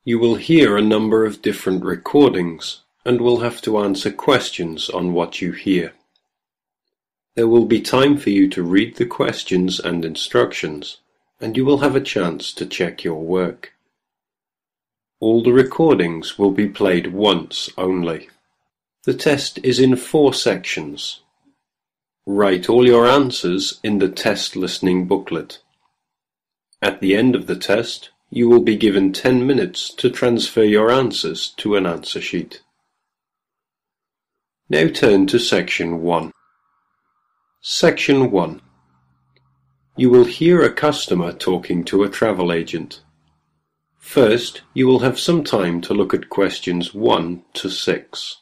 You will hear a number of different recordings and will have to answer questions on what you hear. There will be time for you to read the questions and instructions, and you will have a chance to check your work. All the recordings will be played once only. The test is in 4 sections. Write all your answers in the test listening booklet. At the end of the test, you will be given 10 minutes to transfer your answers to an answer sheet. Now turn to Section 1. Section 1. You will hear a customer talking to a travel agent. First, you will have some time to look at questions 1 to 6.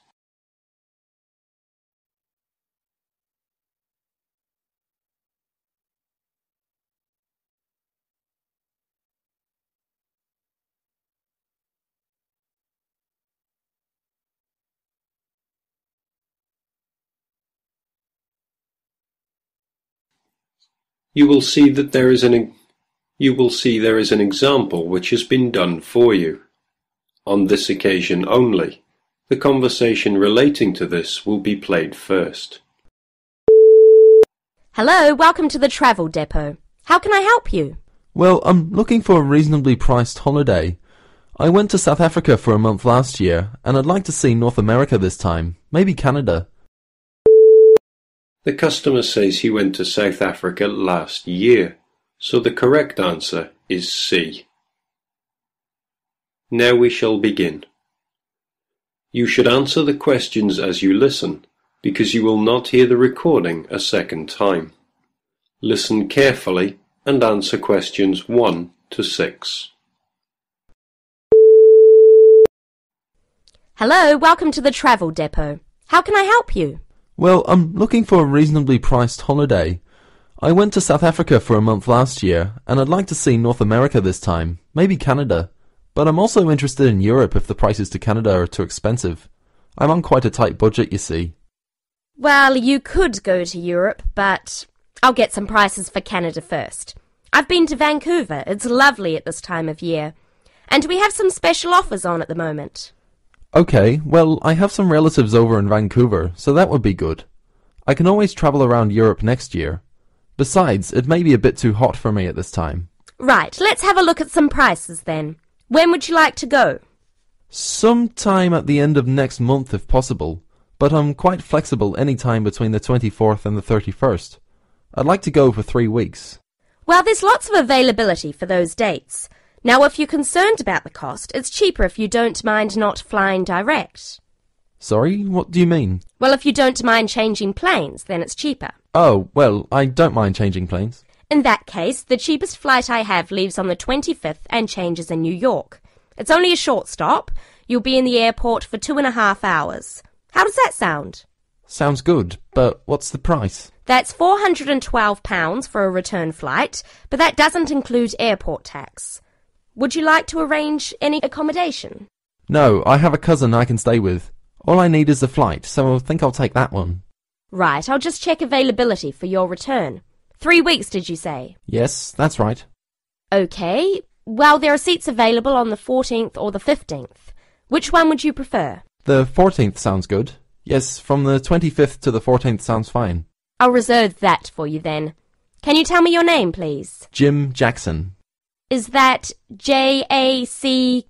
You will see there is an example which has been done for you. On this occasion only, the conversation relating to this will be played first. Hello, welcome to the travel depot. How can I help you? Well, I'm looking for a reasonably priced holiday. I went to South Africa for a month last year, and I'd like to see North America this time, maybe Canada. The customer says he went to South Africa last year, so the correct answer is C. Now we shall begin. You should answer the questions as you listen, because you will not hear the recording a second time. Listen carefully and answer questions 1 to 6. Hello, welcome to the travel depot. How can I help you? Well, I'm looking for a reasonably priced holiday. I went to South Africa for a month last year, and I'd like to see North America this time, maybe Canada. But I'm also interested in Europe if the prices to Canada are too expensive. I'm on quite a tight budget, you see. Well, you could go to Europe, but I'll get some prices for Canada first. I've been to Vancouver. It's lovely at this time of year. And we have some special offers on at the moment. Okay, well, I have some relatives over in Vancouver, so that would be good. I can always travel around Europe next year. Besides, it may be a bit too hot for me at this time. Right, let's have a look at some prices then. When would you like to go? Sometime at the end of next month if possible, but I'm quite flexible any time between the 24th and the 31st. I'd like to go for 3 weeks. Well, there's lots of availability for those dates. Now, if you're concerned about the cost, it's cheaper if you don't mind not flying direct. Sorry, what do you mean? Well, if you don't mind changing planes, then it's cheaper. Oh, well, I don't mind changing planes. In that case, the cheapest flight I have leaves on the 25th and changes in New York. It's only a short stop. You'll be in the airport for 2.5 hours. How does that sound? Sounds good, but what's the price? That's £412 for a return flight, but that doesn't include airport tax. Would you like to arrange any accommodation? No, I have a cousin I can stay with. All I need is the flight, so I think I'll take that one. Right, I'll just check availability for your return. 3 weeks, did you say? Yes, that's right. Okay, well, there are seats available on the 14th or the 15th. Which one would you prefer? The 14th sounds good. Yes, from the 25th to the 14th sounds fine. I'll reserve that for you then. Can you tell me your name, please? Jim Jackson. Is that Jackson?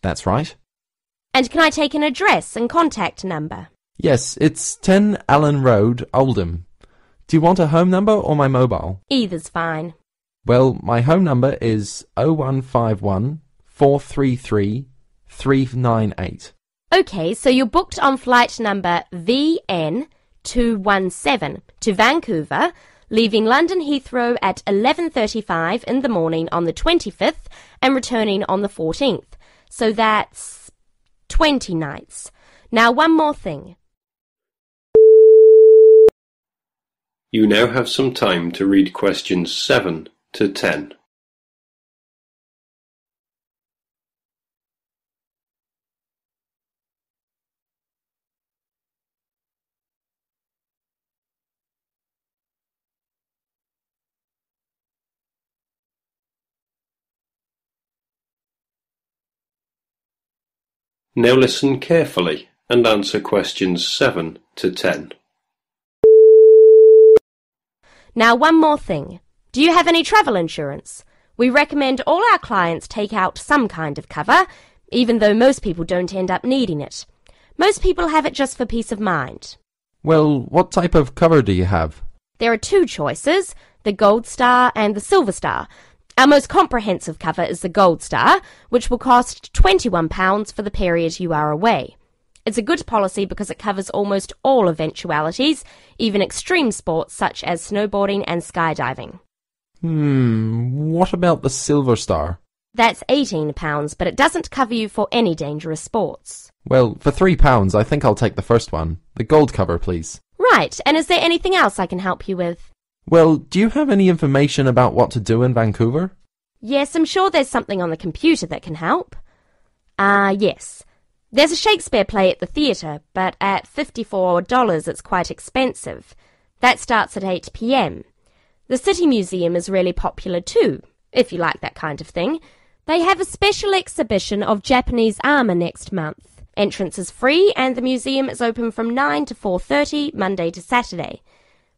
That's right. And can I take an address and contact number? Yes, it's 10 Allen Road, Oldham. Do you want a home number or my mobile? Either's fine. Well, my home number is 0151 433 398. Okay, so you're booked on flight number VN217 to Vancouver, leaving London Heathrow at 11:35 in the morning on the 25th and returning on the 14th. So that's 20 nights. Now, one more thing. You now have some time to read questions 7 to 10. Now listen carefully and answer questions 7 to 10. Now one more thing. Do you have any travel insurance? We recommend all our clients take out some kind of cover, even though most people don't end up needing it. Most people have it just for peace of mind. Well, what type of cover do you have? There are two choices, the Gold Star and the Silver Star. Our most comprehensive cover is the Gold Star, which will cost £21 for the period you are away. It's a good policy because it covers almost all eventualities, even extreme sports such as snowboarding and skydiving. What about the Silver Star? That's £18, but it doesn't cover you for any dangerous sports. Well, for £3, I think I'll take the first one. The gold cover, please. Right, and is there anything else I can help you with? Well, do you have any information about what to do in Vancouver? Yes, I'm sure there's something on the computer that can help. Yes. There's a Shakespeare play at the theatre, but at $54 it's quite expensive. That starts at 8 p.m. The City Museum is really popular too, if you like that kind of thing. They have a special exhibition of Japanese armour next month. Entrance is free and the museum is open from 9 to 4:30, Monday to Saturday.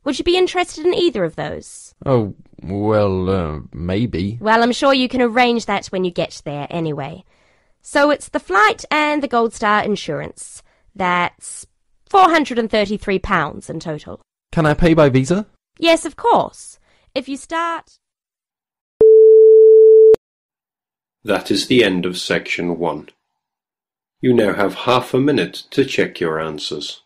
Would you be interested in either of those? Oh, well, maybe. Well, I'm sure you can arrange that when you get there anyway. So it's the flight and the Gold Star insurance. That's £433 in total. Can I pay by Visa? Yes, of course. If you start... That is the end of section 1. You now have half a minute to check your answers.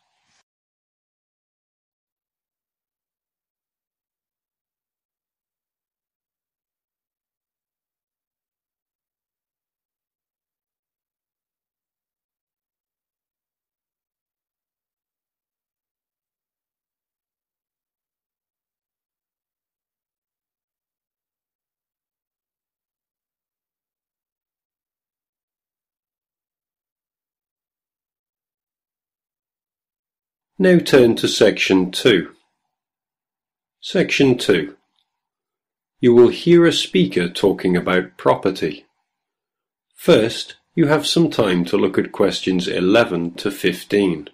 Now turn to section 2. Section 2. You will hear a speaker talking about property. First, you have some time to look at questions 11 to 15.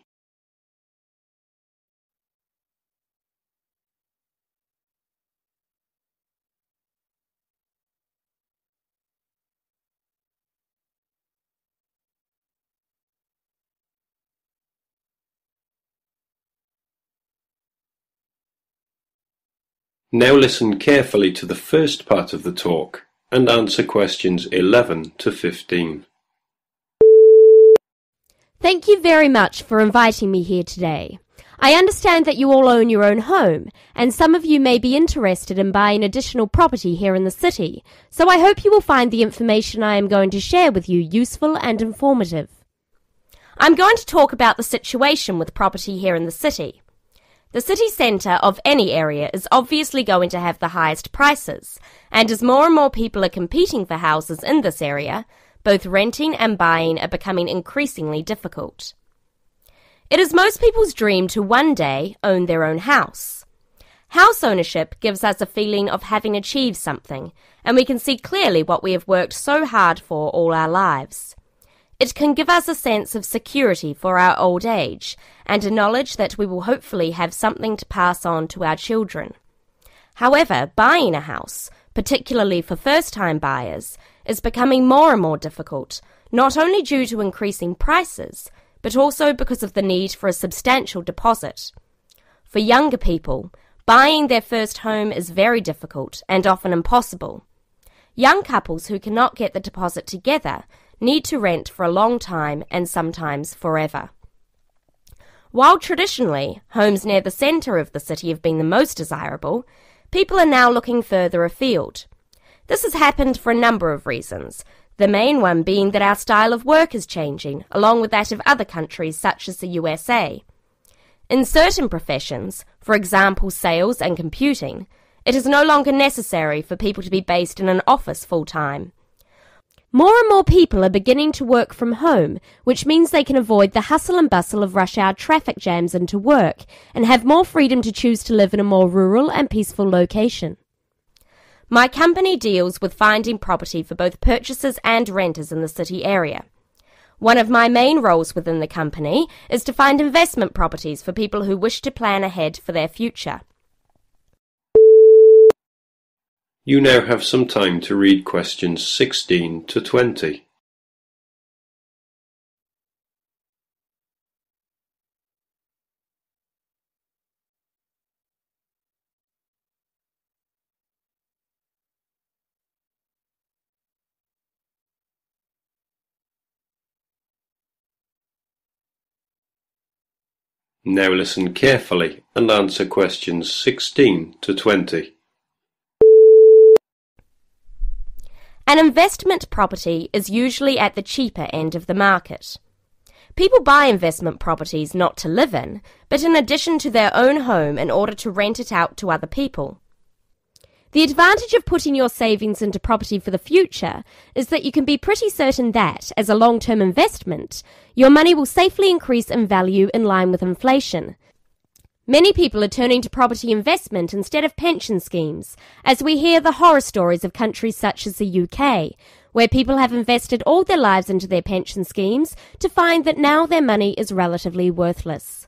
Now listen carefully to the first part of the talk and answer questions 11 to 15. Thank you very much for inviting me here today. I understand that you all own your own home, and some of you may be interested in buying additional property here in the city, so I hope you will find the information I am going to share with you useful and informative. I'm going to talk about the situation with property here in the city. The city centre of any area is obviously going to have the highest prices, and as more and more people are competing for houses in this area, both renting and buying are becoming increasingly difficult. It is most people's dream to one day own their own house. House ownership gives us a feeling of having achieved something, and we can see clearly what we have worked so hard for all our lives. It can give us a sense of security for our old age and a knowledge that we will hopefully have something to pass on to our children. However, buying a house, particularly for first-time buyers, is becoming more and more difficult, not only due to increasing prices, but also because of the need for a substantial deposit. For younger people, buying their first home is very difficult and often impossible. Young couples who cannot get the deposit together need to rent for a long time and sometimes forever. While traditionally homes near the centre of the city have been the most desirable, people are now looking further afield. This has happened for a number of reasons, the main one being that our style of work is changing, along with that of other countries such as the USA. In certain professions, for example sales and computing, it is no longer necessary for people to be based in an office full-time. More and more people are beginning to work from home, which means they can avoid the hustle and bustle of rush hour traffic jams into work and have more freedom to choose to live in a more rural and peaceful location. My company deals with finding property for both purchasers and renters in the city area. One of my main roles within the company is to find investment properties for people who wish to plan ahead for their future. You now have some time to read questions 16 to 20. Now listen carefully and answer questions 16 to 20. An investment property is usually at the cheaper end of the market. People buy investment properties not to live in, but in addition to their own home in order to rent it out to other people. The advantage of putting your savings into property for the future is that you can be pretty certain that, as a long-term investment, your money will safely increase in value in line with inflation. Many people are turning to property investment instead of pension schemes, as we hear the horror stories of countries such as the UK, where people have invested all their lives into their pension schemes to find that now their money is relatively worthless.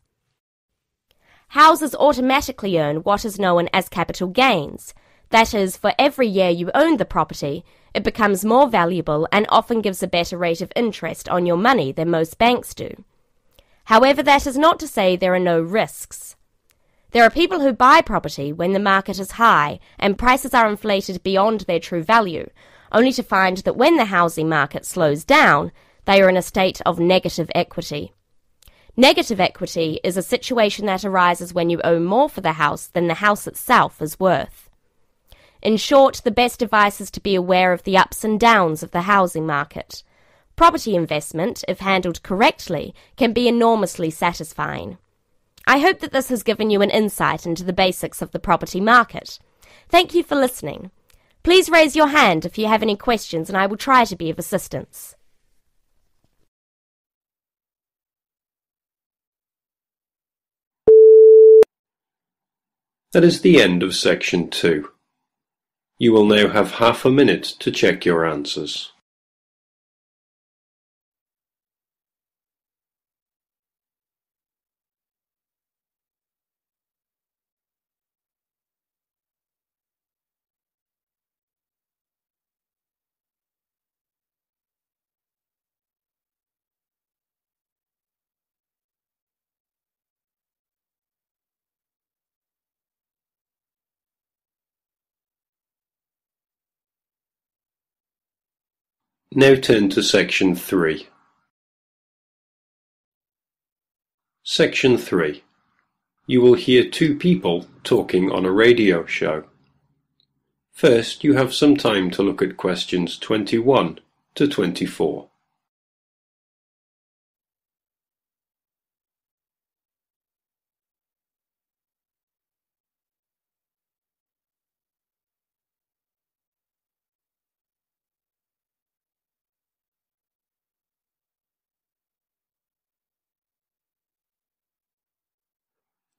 Houses automatically earn what is known as capital gains. That is, for every year you own the property, it becomes more valuable and often gives a better rate of interest on your money than most banks do. However, that is not to say there are no risks. There are people who buy property when the market is high and prices are inflated beyond their true value, only to find that when the housing market slows down, they are in a state of negative equity. Negative equity is a situation that arises when you owe more for the house than the house itself is worth. In short, the best advice is to be aware of the ups and downs of the housing market. Property investment, if handled correctly, can be enormously satisfying. I hope that this has given you an insight into the basics of the property market. Thank you for listening. Please raise your hand if you have any questions and I will try to be of assistance. That is the end of section 2. You will now have half a minute to check your answers. Now turn to section 3. Section 3. You will hear two people talking on a radio show. First, you have some time to look at questions 21 to 24.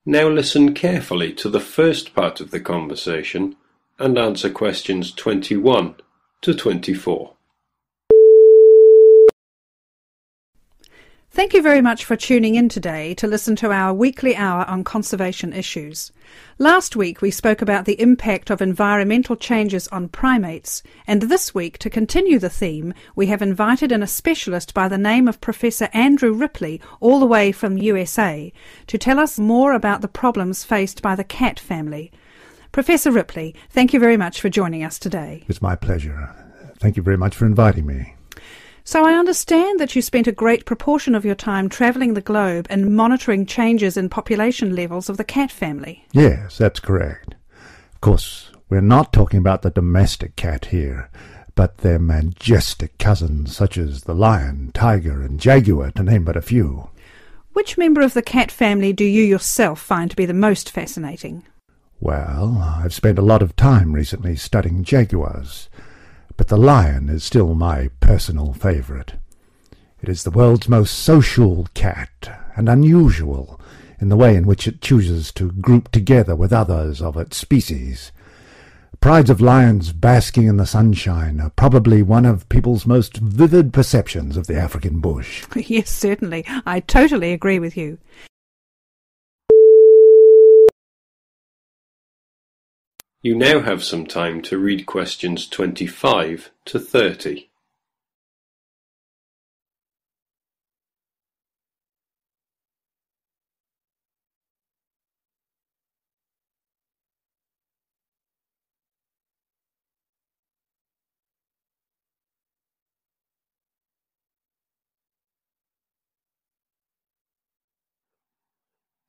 Now listen carefully to the first part of the conversation and answer questions 21 to 24. Thank you very much for tuning in today to listen to our weekly hour on conservation issues. Last week we spoke about the impact of environmental changes on primates, and this week, to continue the theme, we have invited in a specialist by the name of Professor Andrew Ripley, all the way from USA, to tell us more about the problems faced by the cat family. Professor Ripley, thank you very much for joining us today. It's my pleasure. Thank you very much for inviting me. So I understand that you spent a great proportion of your time travelling the globe and monitoring changes in population levels of the cat family. Yes, that's correct. Of course, we're not talking about the domestic cat here, but their majestic cousins such as the lion, tiger and jaguar, to name but a few. Which member of the cat family do you yourself find to be the most fascinating? Well, I've spent a lot of time recently studying jaguars, but the lion is still my personal favourite. It is the world's most social cat, and unusual in the way in which it chooses to group together with others of its species. prides of lions basking in the sunshine are probably one of people's most vivid perceptions of the African bush. Yes, certainly. I totally agree with you. You now have some time to read questions 25 to 30.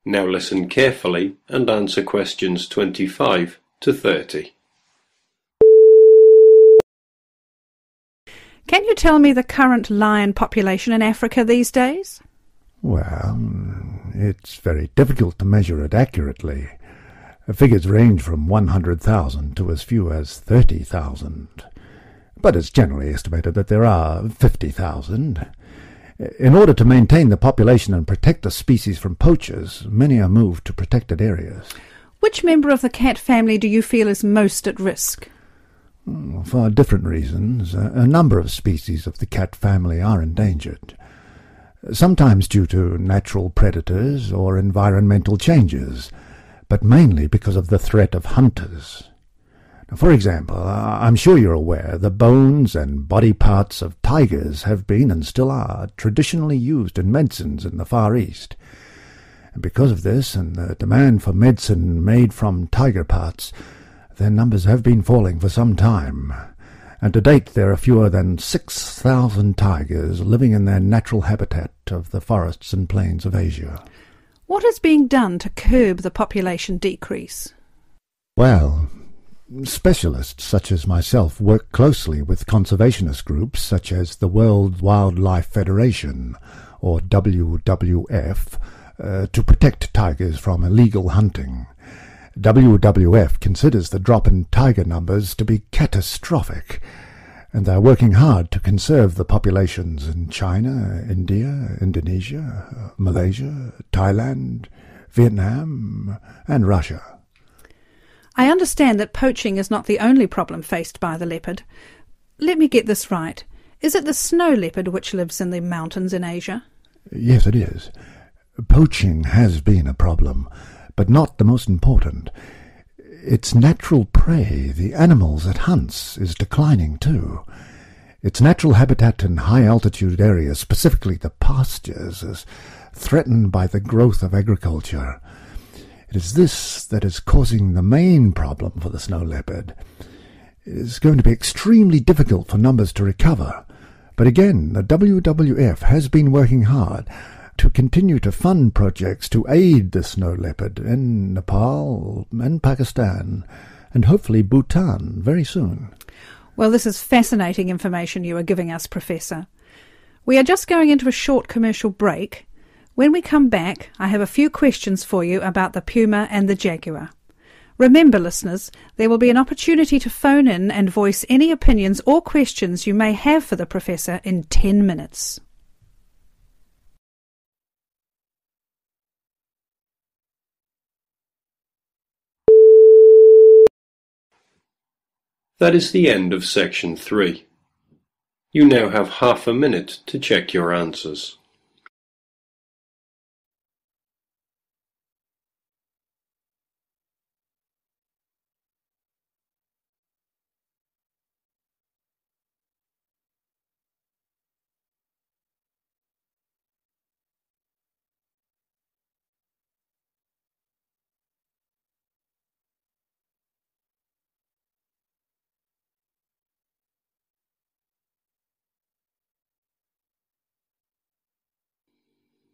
Now listen carefully and answer questions 25 to 30. Can you tell me the current lion population in Africa these days? Well, it's very difficult to measure it accurately. Figures range from 100,000 to as few as 30,000. But it's generally estimated that there are 50,000. In order to maintain the population and protect the species from poachers, many are moved to protected areas. Which member of the cat family do you feel is most at risk? For different reasons, a number of species of the cat family are endangered, sometimes due to natural predators or environmental changes, but mainly because of the threat of hunters. For example, I'm sure you're aware the bones and body parts of tigers have been and still are traditionally used in medicines in the Far East. And because of this and the demand for medicine made from tiger parts, their numbers have been falling for some time. And to date there are fewer than 6,000 tigers living in their natural habitat of the forests and plains of Asia. What is being done to curb the population decrease? Well, specialists such as myself work closely with conservationist groups such as the World Wildlife Federation, or WWF, to protect tigers from illegal hunting. WWF considers the drop in tiger numbers to be catastrophic, and they're working hard to conserve the populations in China, India, Indonesia, Malaysia, Thailand, Vietnam, and Russia. I understand that poaching is not the only problem faced by the leopard. Let me get this right. Is it the snow leopard which lives in the mountains in Asia? Yes, it is. Poaching has been a problem, but not the most important. Its natural prey, the animals it hunts, is declining too. Its natural habitat in high-altitude areas, specifically the pastures, is threatened by the growth of agriculture. It is this that is causing the main problem for the snow leopard. It is going to be extremely difficult for numbers to recover, but again, the WWF has been working hard to continue to fund projects to aid the snow leopard in Nepal and Pakistan, and hopefully Bhutan very soon. Well, this is fascinating information you are giving us, Professor. We are just going into a short commercial break. When we come back, I have a few questions for you about the puma and the jaguar. Remember, listeners, there will be an opportunity to phone in and voice any opinions or questions you may have for the Professor in 10 minutes. That is the end of section 3. You now have half a minute to check your answers.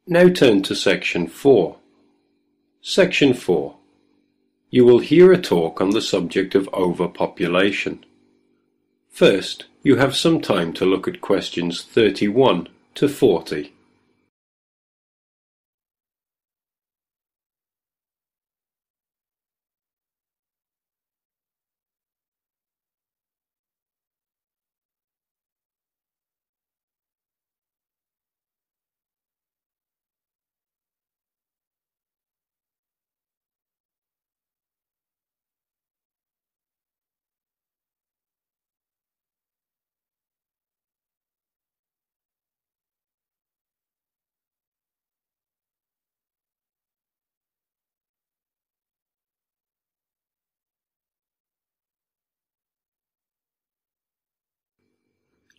Now turn to section 4. Section 4. You will hear a talk on the subject of overpopulation. First, you have some time to look at questions 31 to 40.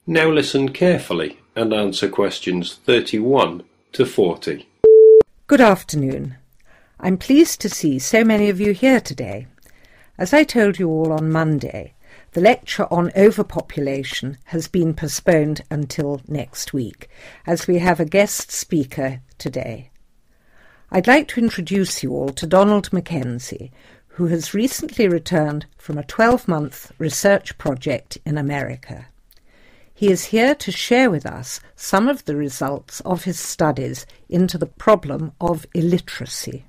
Now listen carefully and answer questions 31 to 40. Good afternoon. I'm pleased to see so many of you here today. As I told you all on Monday, the lecture on overpopulation has been postponed until next week, as we have a guest speaker today. I'd like to introduce you all to Donald Mackenzie, who has recently returned from a 12-month research project in America. He is here to share with us some of the results of his studies into the problem of illiteracy.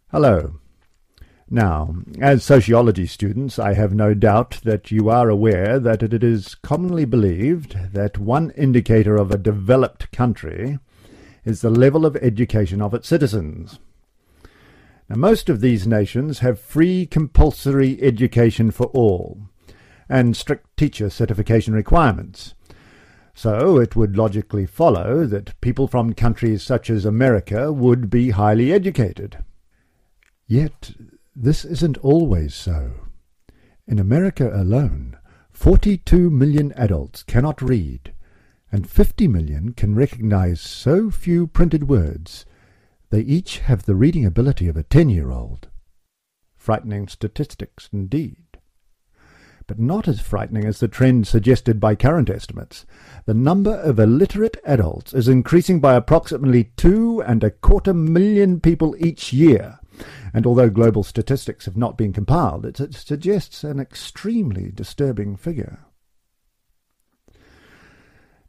Hello. Now, as sociology students, I have no doubt that you are aware that it is commonly believed that one indicator of a developed country is the level of education of its citizens. Now, most of these nations have free compulsory education for all, and strict teacher certification requirements. So it would logically follow that people from countries such as America would be highly educated. Yet this isn't always so. In America alone, 42 million adults cannot read, and 50 million can recognize so few printed words they each have the reading ability of a 10-year-old. Frightening statistics indeed. But not as frightening as the trend suggested by current estimates. The number of illiterate adults is increasing by approximately 2.25 million people each year, and although global statistics have not been compiled, it suggests an extremely disturbing figure.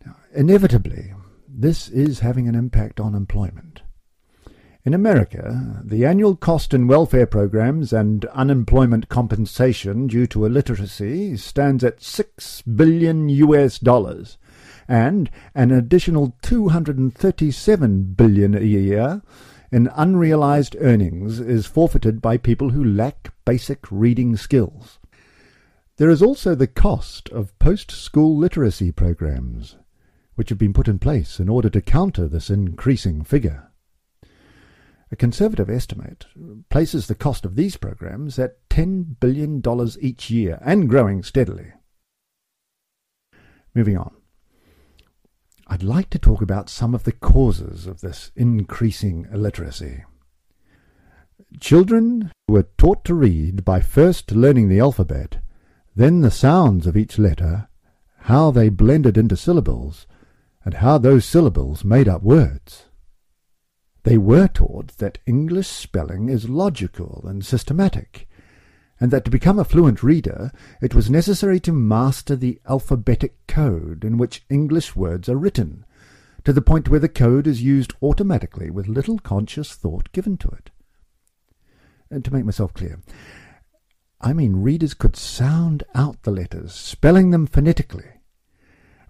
Now, inevitably, this is having an impact on employment. In America, the annual cost in welfare programs and unemployment compensation due to illiteracy stands at $6 billion and an additional $237 billion a year in unrealized earnings is forfeited by people who lack basic reading skills. There is also the cost of post-school literacy programs, which have been put in place in order to counter this increasing figure. A conservative estimate places the cost of these programs at $10 billion each year and growing steadily. Moving on. I'd like to talk about some of the causes of this increasing illiteracy. Children were taught to read by first learning the alphabet, then the sounds of each letter, how they blended into syllables, and how those syllables made up words. They were taught that English spelling is logical and systematic, and that to become a fluent reader it was necessary to master the alphabetic code in which English words are written, to the point where the code is used automatically with little conscious thought given to it. And to make myself clear, I mean readers could sound out the letters, spelling them phonetically.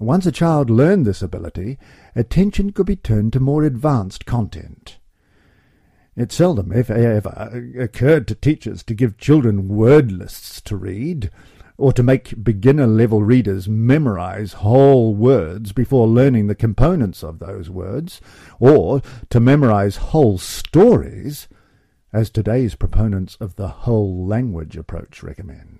Once a child learned this ability, attention could be turned to more advanced content. It seldom, if ever, occurred to teachers to give children word lists to read, or to make beginner-level readers memorize whole words before learning the components of those words, or to memorize whole stories, as today's proponents of the whole language approach recommend.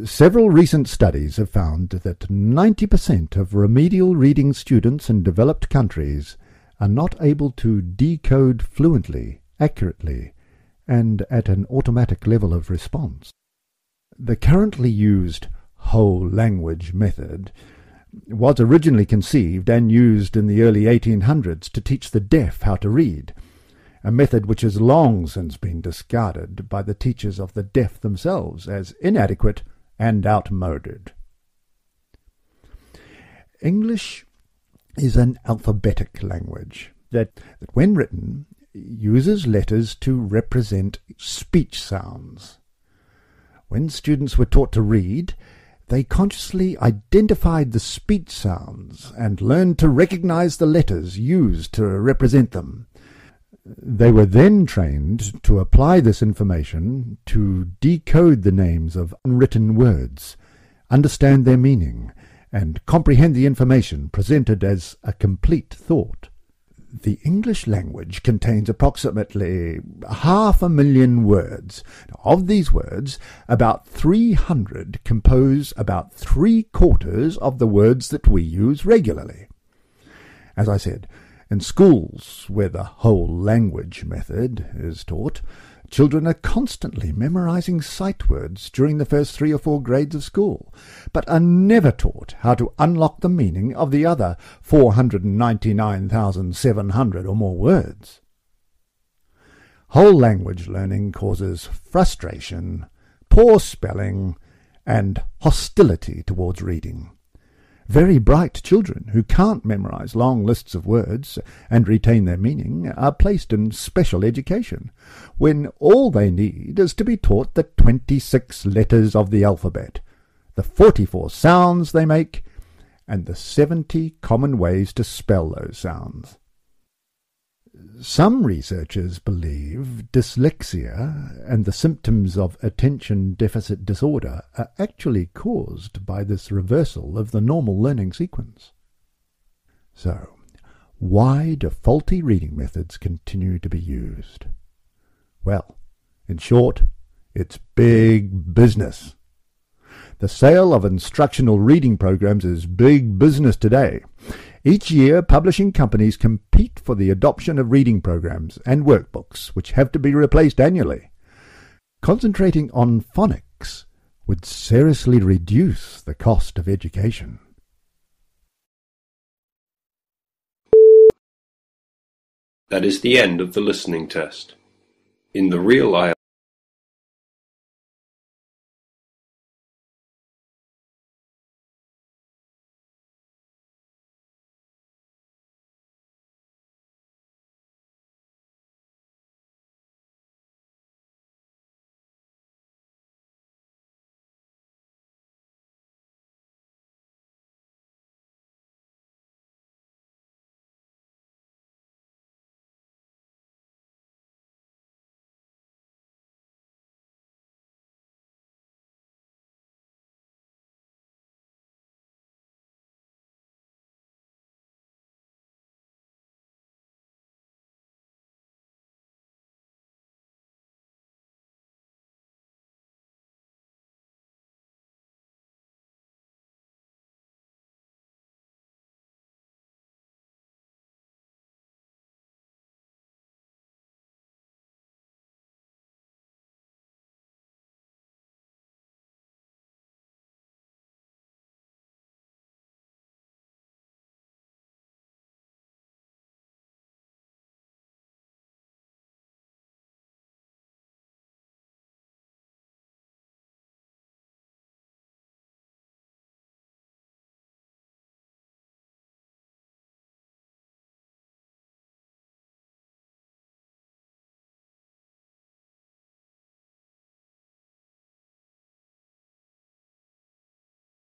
Several recent studies have found that 90% of remedial reading students in developed countries are not able to decode fluently, accurately, and at an automatic level of response. The currently used whole language method was originally conceived and used in the early 1800s to teach the deaf how to read, a method which has long since been discarded by the teachers of the deaf themselves as inadequate and outmoded. English is an alphabetic language that when written, uses letters to represent speech sounds. When students were taught to read, they consciously identified the speech sounds and learned to recognize the letters used to represent them. They were then trained to apply this information to decode the names of unwritten words, understand their meaning, and comprehend the information presented as a complete thought. The English language contains approximately 500,000 words. Of these words, about 300 compose about 3/4 of the words that we use regularly. As I said, in schools where the whole language method is taught, children are constantly memorizing sight words during the first 3 or 4 grades of school, but are never taught how to unlock the meaning of the other 499,700 or more words. Whole language learning causes frustration, poor spelling, and hostility towards reading. Very bright children who can't memorize long lists of words and retain their meaning are placed in special education, when all they need is to be taught the 26 letters of the alphabet, the 44 sounds they make, and the 70 common ways to spell those sounds. Some researchers believe dyslexia and the symptoms of attention deficit disorder are actually caused by this reversal of the normal learning sequence. So, why do faulty reading methods continue to be used? Well, in short, it's big business. The sale of instructional reading programs is big business today. Each year, publishing companies compete for the adoption of reading programs and workbooks, which have to be replaced annually. Concentrating on phonics would seriously reduce the cost of education. That is the end of the listening test. In the real